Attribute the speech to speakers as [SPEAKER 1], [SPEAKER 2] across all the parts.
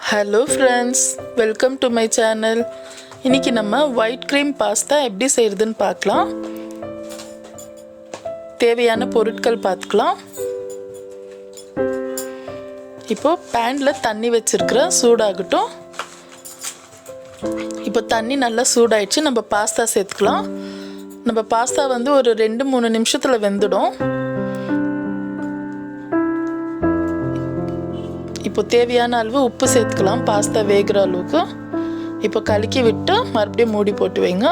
[SPEAKER 1] Hello friends, welcome to my channel. இன்னைக்கு நம்ம white cream pasta எப்படி செய்யறதுன்னு பார்க்கலாம். தேவையான பொருட்கள் பார்க்கலாம். இப்போ panல தண்ணி வெச்சிருக்கேன், சூடாகட்டும். இப்போ தண்ணி நல்லா சூடாயிடுச்சு, நம்ம பாஸ்தா சேர்த்துக்கலாம். நம்ம பாஸ்தா வந்து ஒரு 2-3 நிமிஷத்துல வெந்துடும். இப்போ தேவையான அளவு உப்பு சேர்த்துக்கலாம் பாஸ்தா வேகிற அளவுக்கு. இப்போ கலக்கி விட்டு மறுபடியும் மூடி போட்டு வைங்க.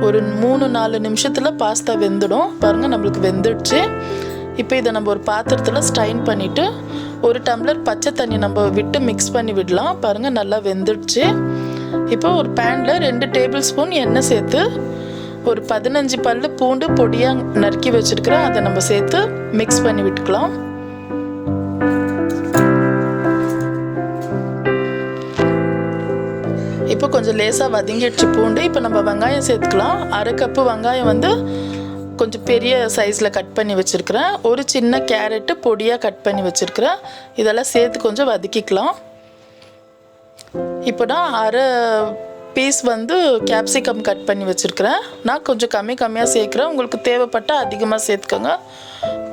[SPEAKER 1] ஒரு 3-4 நிமிஷத்தில் பாஸ்தா வெந்துடும். பாருங்கள், நம்மளுக்கு வெந்துடுச்சு. இப்போ இதை நம்ம ஒரு பாத்திரத்தில் ஸ்ட்ரைன் பண்ணிவிட்டு ஒரு டம்ளர் பச்சை தண்ணி நம்ம விட்டு மிக்ஸ் பண்ணி விடலாம். பாருங்கள், நல்லா வெந்துடுச்சு. இப்போ ஒரு பேனில் 2 டேபிள் ஸ்பூன் எண்ணெய் சேர்த்து ஒரு 15 பல்லு பூண்டு பொடியாக நறுக்கி வச்சுருக்கிறேன், அதை நம்ம சேர்த்து மிக்ஸ் பண்ணி விட்டுக்கலாம். இப்போ கொஞ்சம் லேசாக வதங்கிடுச்சு பூண்டு. இப்போ நம்ம வெங்காயம் சேர்த்துக்கலாம். 1/2 கப்பு வெங்காயம் வந்து கொஞ்சம் பெரிய சைஸில் கட் பண்ணி வச்சுருக்கிறேன். ஒரு சின்ன கேரட்டு பொடியாக கட் பண்ணி வச்சுருக்கிறேன். இதெல்லாம் சேர்த்து கொஞ்சம் வதக்கிக்கலாம். இப்போ நான் 1/2 பீஸ் வந்து கேப்சிகம் கட் பண்ணி வச்சுருக்கிறேன். நான் கொஞ்சம் கம்மியாக சேர்க்குறேன், உங்களுக்கு தேவைப்பட்டால் அதிகமாக சேர்த்துக்கோங்க.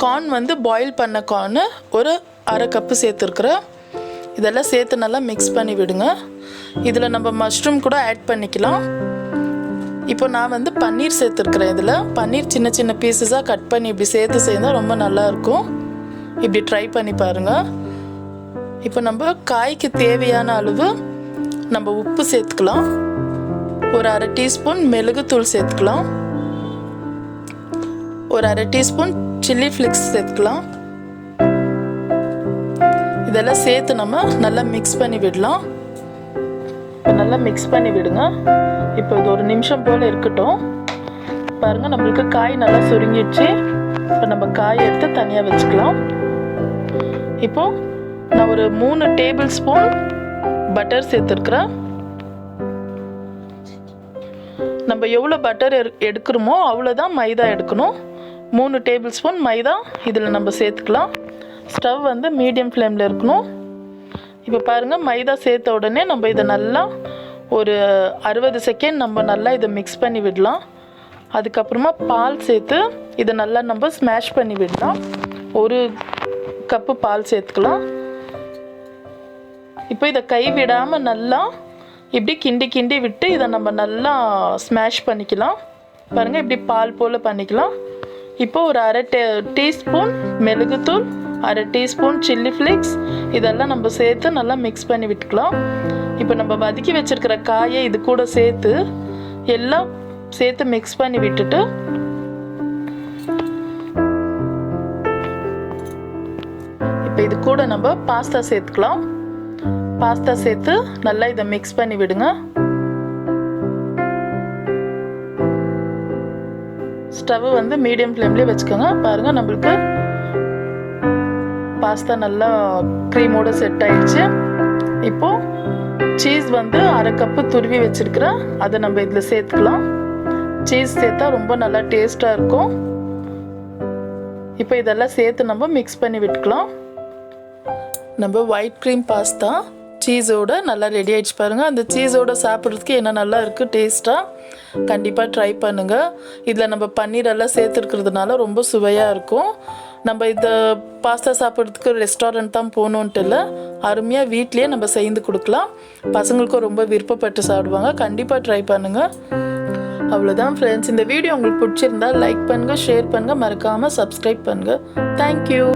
[SPEAKER 1] கார்ன் வந்து பாயில் பண்ண கார்னு ஒரு 1/2 கப்பு சேர்த்துருக்குறேன். இதெல்லாம் சேர்த்து நல்லா மிக்ஸ் பண்ணி விடுங்க. இதில் நம்ம மஷ்ரூம் கூட ஆட் பண்ணிக்கலாம். இப்போ நான் வந்து பன்னீர் சேர்த்துருக்குறேன். இதில் பன்னீர் சின்ன சின்ன பீஸஸாக கட் பண்ணி இப்படி சேர்த்து செய்தால் ரொம்ப நல்லாயிருக்கும். இப்படி ட்ரை பண்ணி பாருங்கள். இப்போ நம்ம காய்க்கு தேவையான அளவு நம்ம உப்பு சேர்த்துக்கலாம். ஒரு 1/2 டீஸ்பூன் மிளகுத்தூள் சேர்த்துக்கலாம். ஒரு 1/2 டீஸ்பூன் சில்லி ஃப்ளேக்ஸ் சேர்த்துக்கலாம். இதெல்லாம் சேர்த்து நம்ம நல்லா மிக்ஸ் பண்ணி விடலாம். நல்லா மிக்ஸ் பண்ணி விடுங்க. இப்போ இது ஒரு நிமிஷம் போல் இருக்கட்டும். பாருங்கள், நம்மளுக்கு காய் நல்லா சுருங்கிடுச்சு. இப்போ நம்ம காய் எடுத்து தனியாக வச்சுக்கலாம். இப்போது நான் ஒரு 3 டேபிள் ஸ்பூன் பட்டர் சேர்த்துருக்குறேன். நம்ம எவ்வளோ பட்டர் எடுக்கிறோமோ அவ்வளோதான் மைதா எடுக்கணும். 3 டேபிள் ஸ்பூன் மைதா இதில் நம்ம சேர்த்துக்கலாம். ஸ்டவ் வந்து மீடியம் ஃப்ளேமில் இருக்கணும். இப்போ பாருங்கள், மைதா சேர்த்த உடனே நம்ம இதை நல்லா ஒரு 60 செகண்ட் நம்ம நல்லா இதை மிக்ஸ் பண்ணி விடலாம். அதுக்கப்புறமா பால் சேர்த்து இதை நல்லா நம்ம ஸ்மாஷ் பண்ணி விடலாம். 1 கப்பு பால் சேர்த்துக்கலாம். இப்போ இதை கை விடாமல் நல்லா இப்படி கிண்டி கிண்டி விட்டு இதை நம்ம நல்லா ஸ்மாஷ் பண்ணிக்கலாம். பாருங்கள், இப்படி பால் போல் பண்ணிக்கலாம். இப்போ ஒரு 1/2 டீஸ்பூன் மிளகுத்தூள், 1/2 டீஸ்பூன் சில்லி ஃப்ளேக்ஸ் இதெல்லாம் நம்ம சேர்த்து நல்லா மிக்ஸ் பண்ணி விட்டுக்கலாம். இப்போ நம்ம வதக்கி வச்சுருக்கிற காயை இது கூட சேர்த்து எல்லாம் சேர்த்து மிக்ஸ் பண்ணி விட்டுட்டு இப்போ இது கூட நம்ம பாஸ்தா சேர்த்துக்கலாம். பாஸ்தா சேர்த்து நல்லா இதை மிக்ஸ் பண்ணி விடுங்க. ஸ்டவ் வந்து மீடியம் ஃப்ளேம்லேயே வச்சுக்கோங்க. பாருங்கள், நம்மளுக்கு பாஸ்தா நல்லா க்ரீமோடு செட் ஆயிடுச்சு. இப்போது சீஸ் வந்து 1/2 கப்பு துருவி வச்சுருக்கிறேன், அதை நம்ம இதில் சேர்த்துக்கலாம். சீஸ் சேர்த்தா ரொம்ப நல்லா டேஸ்ட்டாக இருக்கும். இப்போ இதெல்லாம் சேர்த்து நம்ம மிக்ஸ் பண்ணி விட்டுக்கலாம். நம்ம ஒயிட் க்ரீம் பாஸ்தா சீஸோடு நல்லா ரெடி ஆகிடுச்சு. பாருங்கள், அந்த சீஸோடு சாப்பிட்றதுக்கு என்ன நல்லா இருக்குது டேஸ்ட்டாக. கண்டிப்பாக ட்ரை பண்ணுங்கள். இதில் நம்ம பன்னீரெல்லாம் சேர்த்துருக்கிறதுனால ரொம்ப சுவையாக இருக்கும். நம்ம இந்த பாஸ்தா சாப்பிட்றதுக்கு ரெஸ்டாரண்ட் தான் போகணுன்ட்டு இல்லை, அருமையாக வீட்லேயே நம்ம செய்து கொடுக்கலாம். பசங்களுக்கும் ரொம்ப விருப்பப்பட்டு சாப்பிடுவாங்க. கண்டிப்பாக ட்ரை பண்ணுங்கள். அவ்வளோதான் ஃப்ரெண்ட்ஸ். இந்த வீடியோ உங்களுக்கு பிடிச்சிருந்தா லைக் பண்ணுங்கள், ஷேர் பண்ணுங்கள், மறக்காமல் சப்ஸ்கிரைப் பண்ணுங்கள். தேங்க்யூ.